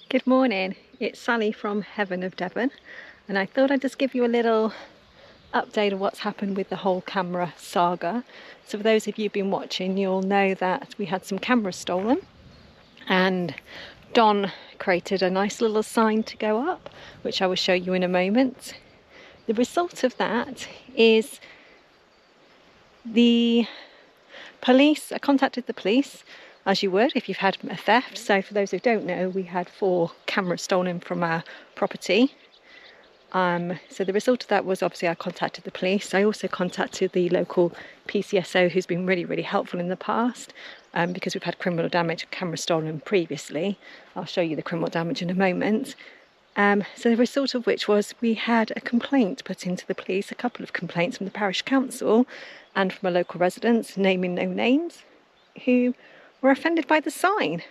Good morning, it's Sally from Heaven of Devon, and I thought I'd just give you a little update of what's happened with the whole camera saga. So for those of you who've been watching, you'll know that we had some cameras stolen, and Don created a nice little sign to go up, which I will show you in a moment. The result of that is the police. I contacted the police, as you would if you've had a theft. So for those who don't know, we had 4 cameras stolen from our property. So the result of that was, obviously, I contacted the police. I also contacted the local PCSO, who's been really helpful in the past, because we've had criminal damage, cameras stolen previously. I'll show you the criminal damage in a moment. So the result of which was we had a complaint put into the police, a couple of complaints from the parish council and from a local resident, naming no names, who were offended by the sign.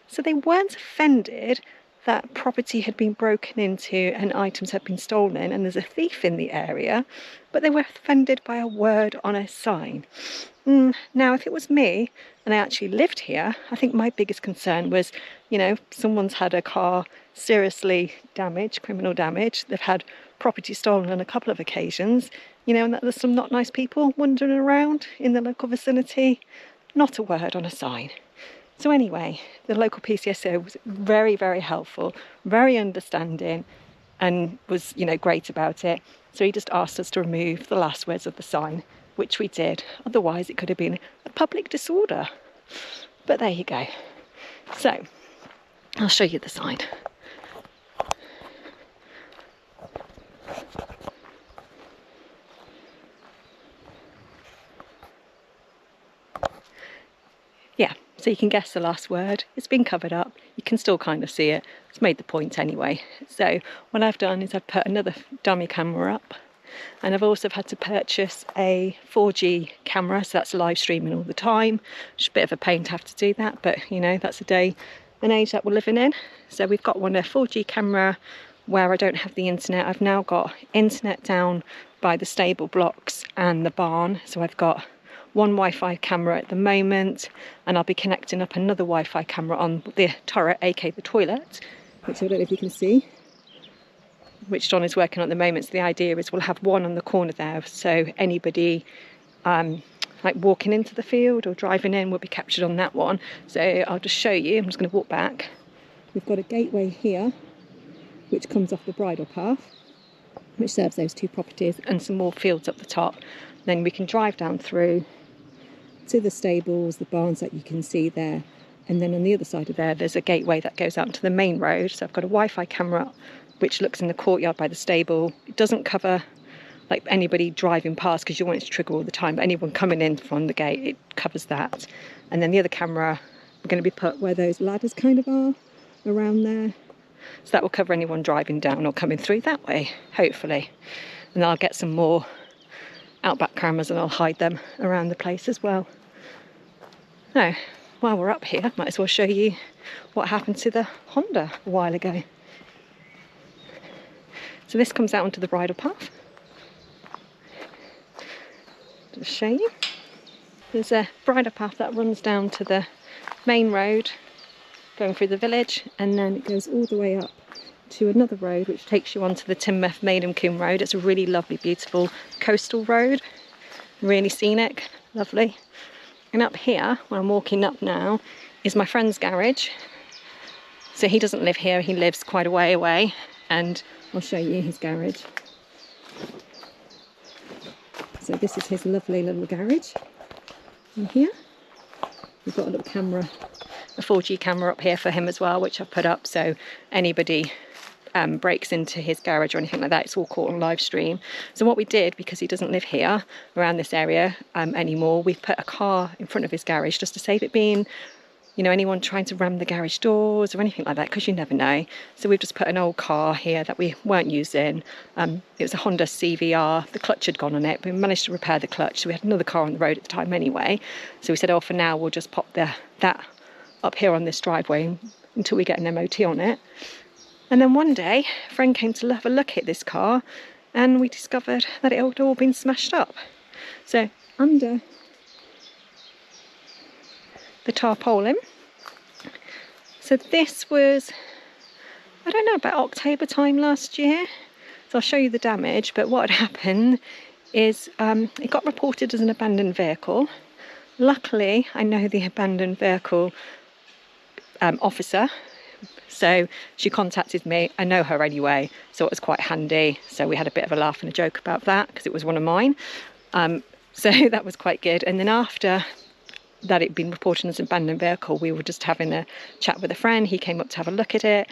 So they weren't offended that property had been broken into and items had been stolen and there's a thief in the area, but they were offended by a word on a sign. Now, if it was me and I actually lived here, I think my biggest concern was, someone's had a car seriously damaged, criminal damage. They've had property stolen on a couple of occasions, and that there's some not nice people wandering around in the local vicinity. Not a word on a sign. So anyway, the local PCSO was very helpful, very understanding, and was, great about it. So he just asked us to remove the last words of the sign, which we did. Otherwise, it could have been a public disorder. But there you go. So, I'll show you the sign. Yeah, so you can guess the last word. It's been covered up. You can still kind of see it. It's made the point anyway. So what I've done is I've put another dummy camera up, and I've also had to purchase a 4G camera, so that's live streaming all the time. It's a bit of a pain to have to do that, but that's a day and age that we're living in. So we've got a 4G camera where I don't have the internet. I've now got internet down by the stable blocks and the barn, so I've got one Wi-Fi camera at the moment, and I'll be connecting up another Wi-Fi camera on the turret, aka the toilet, which I don't know if you can see, which John is working on at the moment. So the idea is we'll have one on the corner there, so anybody like walking into the field or driving in will be captured on that one. So I'll just show you. I'm just going to walk back. We've got a gateway here which comes off the bridle path, which serves those 2 properties, and some more fields up the top. Then we can drive down through to the stables, the barns that you can see there, and then on the other side of there's a gateway that goes out to the main road. So I've got a Wi-Fi camera which looks in the courtyard by the stable. It doesn't cover like anybody driving past, because you want it to trigger all the time, but anyone coming in from the gate, it covers that. And then the other camera we're going to be put where those ladders kind of are, around there, so that will cover anyone driving down or coming through that way, hopefully. And I'll get some more outback cameras and I'll hide them around the place as well. Now, while we're up here, might as well show you what happened to the Honda a while ago. So this comes out onto the bridle path. Just show you. There's a bridle path that runs down to the main road, going through the village, and then it goes all the way up to another road which takes you onto the Tinmouth Maiden Combe Road. It's a really lovely, beautiful coastal road, really scenic, lovely. And up here, where I'm walking up now, is my friend's garage. So he doesn't live here, he lives quite a way away, and I'll show you his garage. So this is his lovely little garage in here. We've got a little camera, a 4G camera up here for him as well, which I've put up, so anybody breaks into his garage or anything like that, it's all caught on live stream. So what we did, because he doesn't live here around this area anymore, we've put a car in front of his garage just to save it being, anyone trying to ram the garage doors or anything like that, because you never know. So we've just put an old car here that we weren't using. It was a Honda CVR. The clutch had gone on it, but we managed to repair the clutch, so we had another car on the road at the time anyway. So we said, for now we'll just pop that up here on this driveway until we get an MOT on it. And then one day, a friend came to have a look at this car, and we discovered that it had all been smashed up. So under the tarpaulin. So this was I don't know, about October time last year. So I'll show you the damage, but what had happened is it got reported as an abandoned vehicle. Luckily, I know the abandoned vehicle officer, so she contacted me. I know her anyway, so it was quite handy. So we had a bit of a laugh and a joke about that because it was one of mine. So that was quite good. And then after that it'd been reported as an abandoned vehicle, we were just having a chat with a friend. He came up to have a look at it.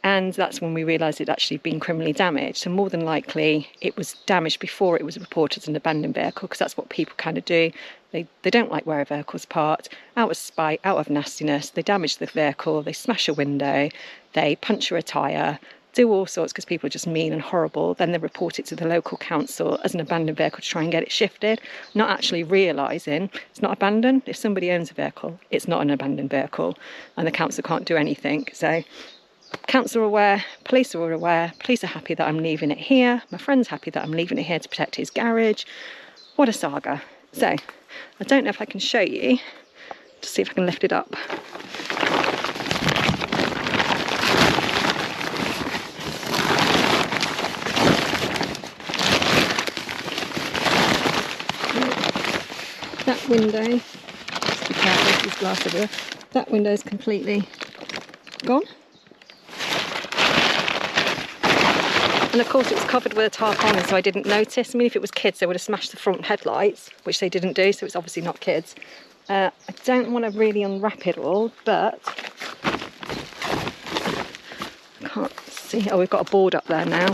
And that's when we realised it'd actually been criminally damaged. So more than likely it was damaged before it was reported as an abandoned vehicle, because that's what people kind of do. They don't like where a vehicle's parked. Out of spite, out of nastiness, they damage the vehicle, they smash a window, they puncture a tyre, do all sorts because people are just mean and horrible. Then they report it to the local council as an abandoned vehicle to try and get it shifted, not actually realising it's not abandoned. If somebody owns a vehicle, it's not an abandoned vehicle, and the council can't do anything. So council are aware, police are aware, police are happy that I'm leaving it here, my friend's happy that I'm leaving it here to protect his garage. What a saga. So I don't know if I can show you, to see if I can lift it up. That window, just be careful, there's glass everywhere. That window is completely gone. And of course it was covered with a tarpaulin, so I didn't notice. I mean, if it was kids, they would have smashed the front headlights, which they didn't do, so it's obviously not kids. I don't want to really unwrap it all, but I can't see. Oh, we've got a board up there now.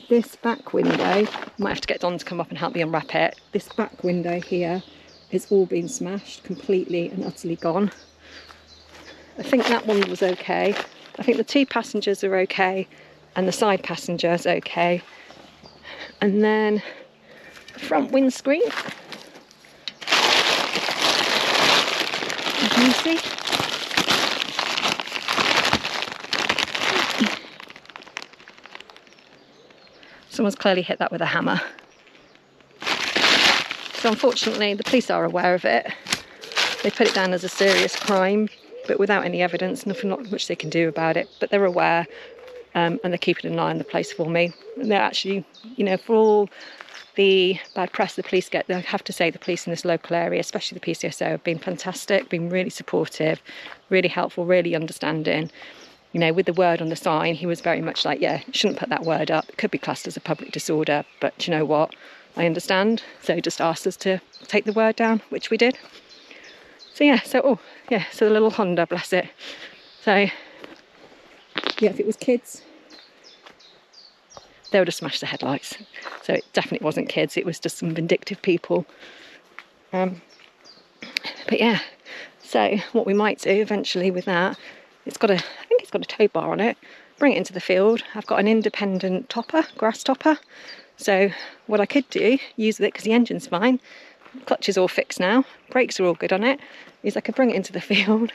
This back window, I might have to get Don to come up and help me unwrap it. This back window here has all been smashed, completely and utterly gone. I think that one was okay. I think the two passengers are okay, and the side passenger is okay. And then the front windscreen, can you see? Someone's clearly hit that with a hammer. So unfortunately the police are aware of it. They put it down as a serious crime, but without any evidence, nothing much they can do about it. But they're aware, and they're keeping an eye on the place for me. And they're actually, you know, for all the bad press the police get, I have to say the police in this local area, especially the PCSO, have been fantastic, been really supportive, really helpful, really understanding. You know, with the word on the sign, he was very much like, yeah, you shouldn't put that word up. It could be classed as a public disorder, but you know what? I understand. So he just asked us to take the word down, which we did. So yeah, so the little Honda, bless it. So yeah, if it was kids, they would have smashed the headlights. So it definitely wasn't kids, it was just some vindictive people. But yeah, so what we might do eventually with that, I think it's got a tow bar on it, bring it into the field. I've got an independent topper, grass topper. So what I could do, use it because the engine's fine, clutch is all fixed now, brakes are all good on it, is I could bring it into the field,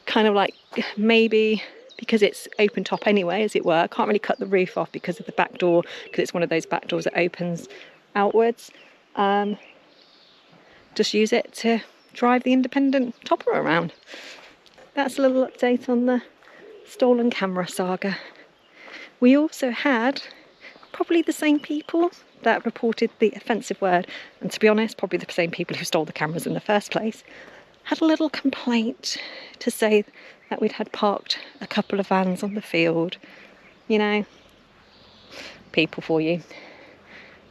kind of like maybe, because it's open top anyway, as it were, I can't really cut the roof off because of the back door, because it's one of those back doors that opens outwards. Just use it to drive the independent topper around. That's a little update on the stolen camera saga. We also had probably the same people that reported the offensive word, and to be honest, probably the same people who stole the cameras in the first place, had a little complaint to say that we'd had parked a couple of vans on the field. You know, people for you.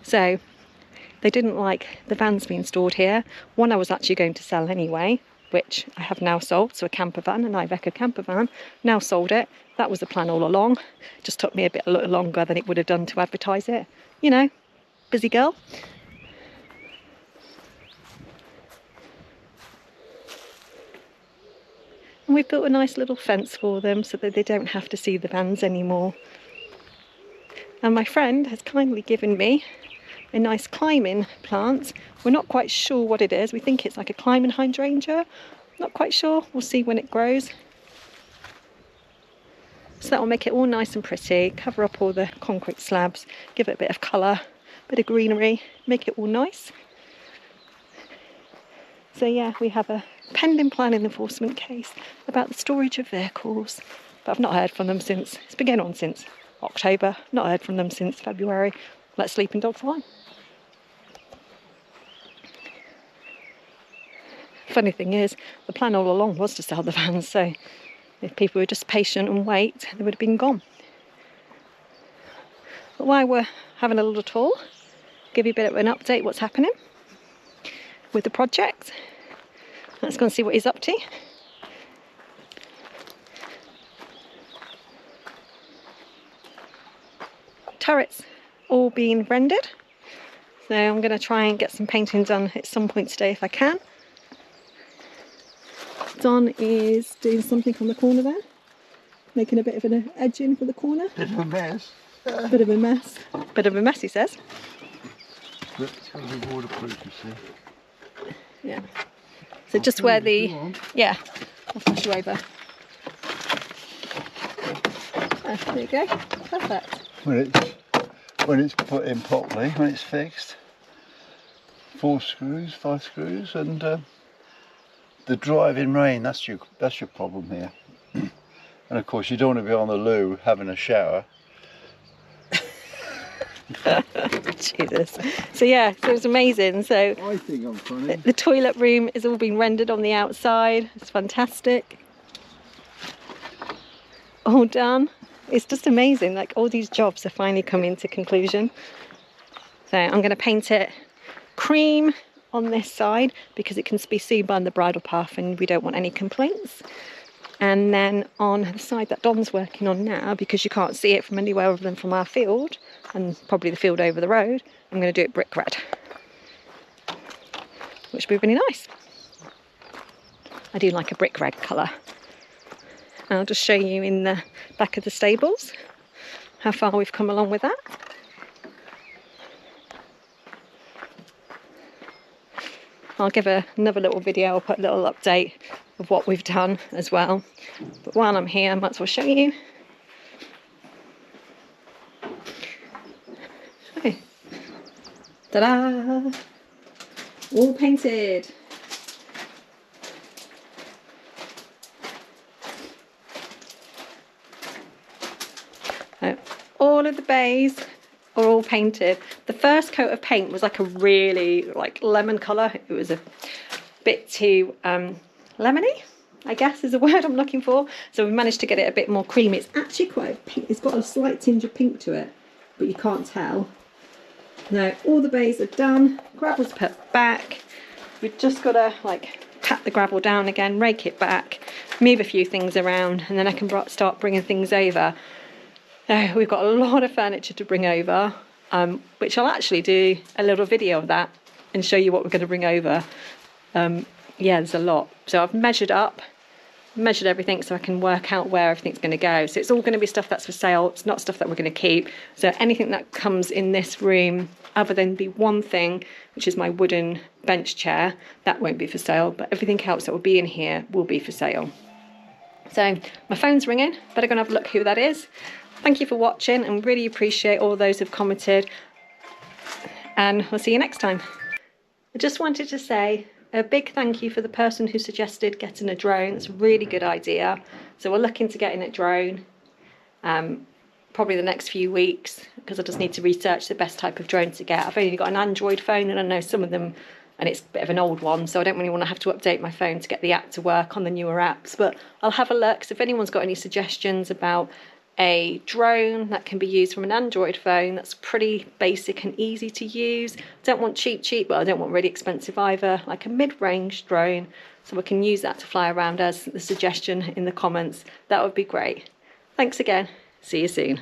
So they didn't like the vans being stored here. One I was actually going to sell anyway, which I have now sold, so a camper van, an Iveco camper van, now sold it. That was the plan all along. It just took me a little longer than it would have done to advertise it. You know, busy girl. And we've built a nice little fence for them so that they don't have to see the vans anymore. And my friend has kindly given me a nice climbing plant. We're not quite sure what it is. We think it's like a climbing hydrangea. Not quite sure. We'll see when it grows. So that will make it all nice and pretty, cover up all the concrete slabs, give it a bit of colour, a bit of greenery, make it all nice. So yeah, we have a pending planning enforcement case about the storage of vehicles but I've not heard from them since, it's been going on since October, not heard from them since February. Let sleeping dogs lie. Funny thing is, the plan all along was to sell the vans, so if people were just patient and wait, they would have been gone. But while we're having a little tour, give you a bit of an update what's happening with the project. Let's go and see what he's up to. Turrets all being rendered, so I'm going to try and get some painting done at some point today if I can. Don is doing something on the corner there, making a bit of an edging for the corner. Bit of a mess. Bit of a mess. Bit of a mess, he says. But it's got to be waterproof, you see. Yeah. So just where the... Yeah, I'll flash you over. Oh, there you go. Perfect. When it's put in properly, when it's fixed, 4 screws, 5 screws, and the driving rain, that's your problem here. And of course you don't want to be on the loo having a shower. Jesus. So yeah, so it's amazing. So I think I'm funny. The toilet room is all been rendered on the outside. It's fantastic. All done. It's just amazing, like all these jobs are finally coming to conclusion. So I'm going to paint it cream on this side because it can be seen by the bridle path and we don't want any complaints. And then on the side that Don's working on now, because you can't see it from anywhere other than from our field and probably the field over the road, I'm going to do it brick red, which will be really nice. I do like a brick red colour. I'll just show you in the back of the stables how far we've come along with that. I'll give another little video, I'll put a little update of what we've done as well. But while I'm here, I might as well show you. Okay. Ta-da! All painted. All of the bays are all painted. The first coat of paint was like a really lemon colour. It was a bit too lemony, I guess is the word I'm looking for. So we managed to get it a bit more creamy. It's actually quite pink. It's got a slight tinge of pink to it, but you can't tell. Now all the bays are done. Gravel's put back. We've just got to pat the gravel down again, rake it back, move a few things around, and then I can start bringing things over. We've got a lot of furniture to bring over, which I'll actually do a little video of that and show you what we're going to bring over. Yeah, there's a lot. So I've measured everything so I can work out where everything's going to go. So it's all going to be stuff that's for sale. It's not stuff that we're going to keep. So anything that comes in this room, other than the one thing, which is my wooden bench chair, that won't be for sale. But everything else that will be in here will be for sale. So my phone's ringing. Better go and have a look who that is. Thank you for watching and really appreciate all those who've commented, and I'll see you next time. I just wanted to say a big thank you for the person who suggested getting a drone. It's a really good idea. So we're looking to getting a drone probably the next few weeks, because I just need to research the best type of drone to get. I've only got an Android phone and I know some of them, and it's a bit of an old one, so I don't really want to have to update my phone to get the app to work on the newer apps. But I'll have a look. So if anyone's got any suggestions about a drone that can be used from an Android phone that's pretty basic and easy to use. Don't want cheap, but I don't want really expensive either, like a mid-range drone, so we can use that to fly around as the suggestion in the comments. That would be great. Thanks again. See you soon.